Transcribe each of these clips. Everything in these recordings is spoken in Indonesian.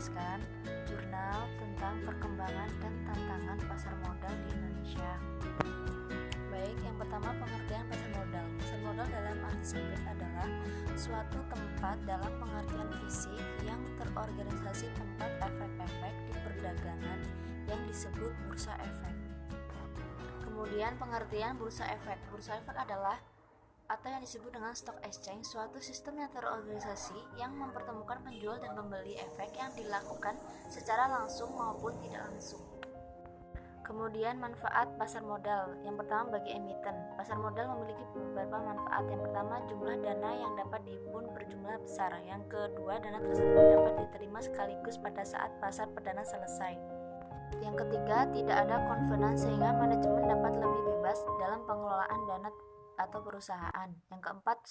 menjelaskan jurnal tentang perkembangan dan tantangan pasar modal di Indonesia. Baik, yang pertama pengertian pasar modal. Pasar modal dalam arti sempit adalah suatu tempat dalam pengertian fisik yang terorganisasi tempat efek-efek di perdagangan yang disebut bursa efek. Kemudian pengertian bursa efek. Bursa efek adalah atau yang disebut dengan stock exchange, suatu sistem yang terorganisasi yang mempertemukan penjual dan pembeli efek yang dilakukan secara langsung maupun tidak langsung. Kemudian manfaat pasar modal. Yang pertama bagi emiten, pasar modal memiliki beberapa manfaat. Yang pertama jumlah dana yang dapat dihimpun berjumlah besar. Yang kedua dana tersebut dapat diterima sekaligus pada saat pasar perdana selesai. Yang ketiga tidak ada kovenan sehingga manajemen dapat lebih bebas dalam pengelolaan dana atau perusahaan. Yang keempat,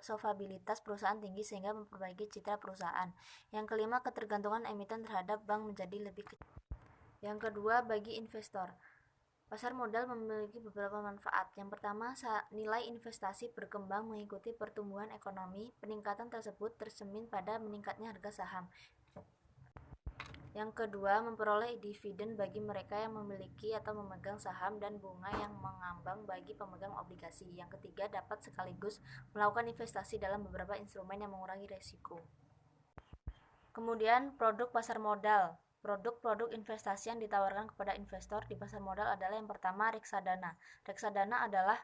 solvabilitas perusahaan tinggi sehingga memperbaiki citra perusahaan. Yang kelima, ketergantungan emiten terhadap bank menjadi lebih kecil. Yang kedua, bagi investor, pasar modal memiliki beberapa manfaat. Yang pertama, nilai investasi berkembang mengikuti pertumbuhan ekonomi. Peningkatan tersebut tercermin pada meningkatnya harga saham. Yang kedua, memperoleh dividen bagi mereka yang memiliki atau memegang saham dan bunga yang mengambang bagi pemegang obligasi. Yang ketiga, dapat sekaligus melakukan investasi dalam beberapa instrumen yang mengurangi risiko. Kemudian, produk pasar modal. Produk-produk investasi yang ditawarkan kepada investor di pasar modal adalah yang pertama, reksadana. Reksadana adalah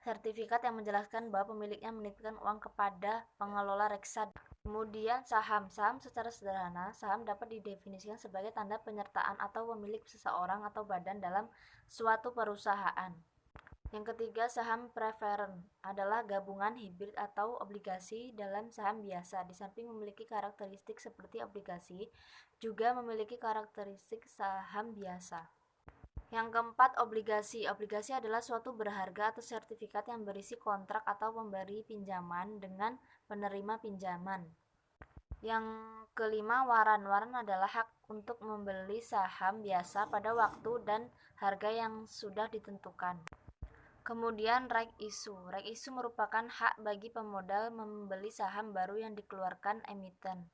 sertifikat yang menjelaskan bahwa pemiliknya menitipkan uang kepada pengelola reksadana. Kemudian saham. Secara sederhana, saham dapat didefinisikan sebagai tanda penyertaan atau pemilik seseorang atau badan dalam suatu perusahaan. Yang ketiga, saham preferen adalah gabungan hibrid atau obligasi dalam saham biasa. Di samping memiliki karakteristik seperti obligasi, juga memiliki karakteristik saham biasa. Yang keempat, obligasi. Obligasi adalah suatu berharga atau sertifikat yang berisi kontrak atau pemberi pinjaman dengan penerima pinjaman. Yang kelima, waran. Waran adalah hak untuk membeli saham biasa pada waktu dan harga yang sudah ditentukan. Kemudian right issue. Right issue merupakan hak bagi pemodal membeli saham baru yang dikeluarkan emiten.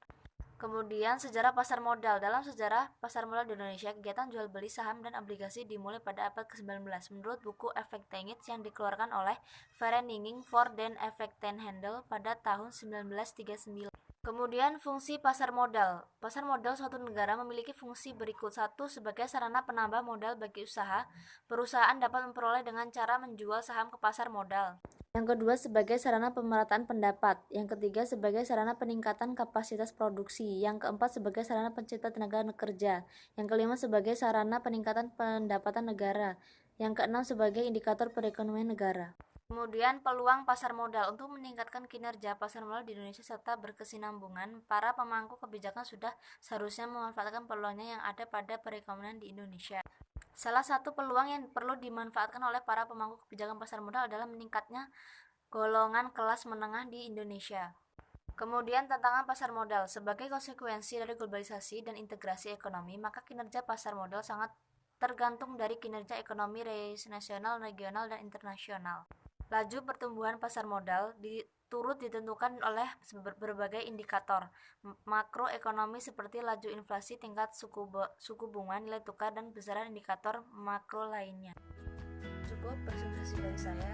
Kemudian sejarah pasar modal. Dalam sejarah pasar modal di Indonesia, kegiatan jual beli saham dan obligasi dimulai pada abad ke-19. Menurut buku Effectenage yang dikeluarkan oleh Vereniging for den Effectenhandel pada tahun 1939. Kemudian fungsi pasar modal. Pasar modal suatu negara memiliki fungsi berikut. 1. Sebagai sarana penambah modal bagi usaha. Perusahaan dapat memperoleh dengan cara menjual saham ke pasar modal. Yang kedua, sebagai sarana pemerataan pendapat. Yang ketiga, sebagai sarana peningkatan kapasitas produksi. Yang keempat, sebagai sarana pencipta tenaga kerja. Yang kelima, sebagai sarana peningkatan pendapatan negara. Yang keenam, sebagai indikator perekonomian negara. Kemudian peluang pasar modal. Untuk meningkatkan kinerja pasar modal di Indonesia serta berkesinambungan, para pemangku kebijakan sudah seharusnya memanfaatkan peluangnya yang ada pada perekonomian di Indonesia. Salah satu peluang yang perlu dimanfaatkan oleh para pemangku kebijakan pasar modal adalah meningkatnya golongan kelas menengah di Indonesia. Kemudian tantangan pasar modal. Sebagai konsekuensi dari globalisasi dan integrasi ekonomi, maka kinerja pasar modal sangat tergantung dari kinerja ekonomi nasional, regional, dan internasional. Laju pertumbuhan pasar modal turut ditentukan oleh berbagai indikator makroekonomi seperti laju inflasi, tingkat suku bunga, nilai tukar, dan besaran indikator makro lainnya. Cukup presentasi dari saya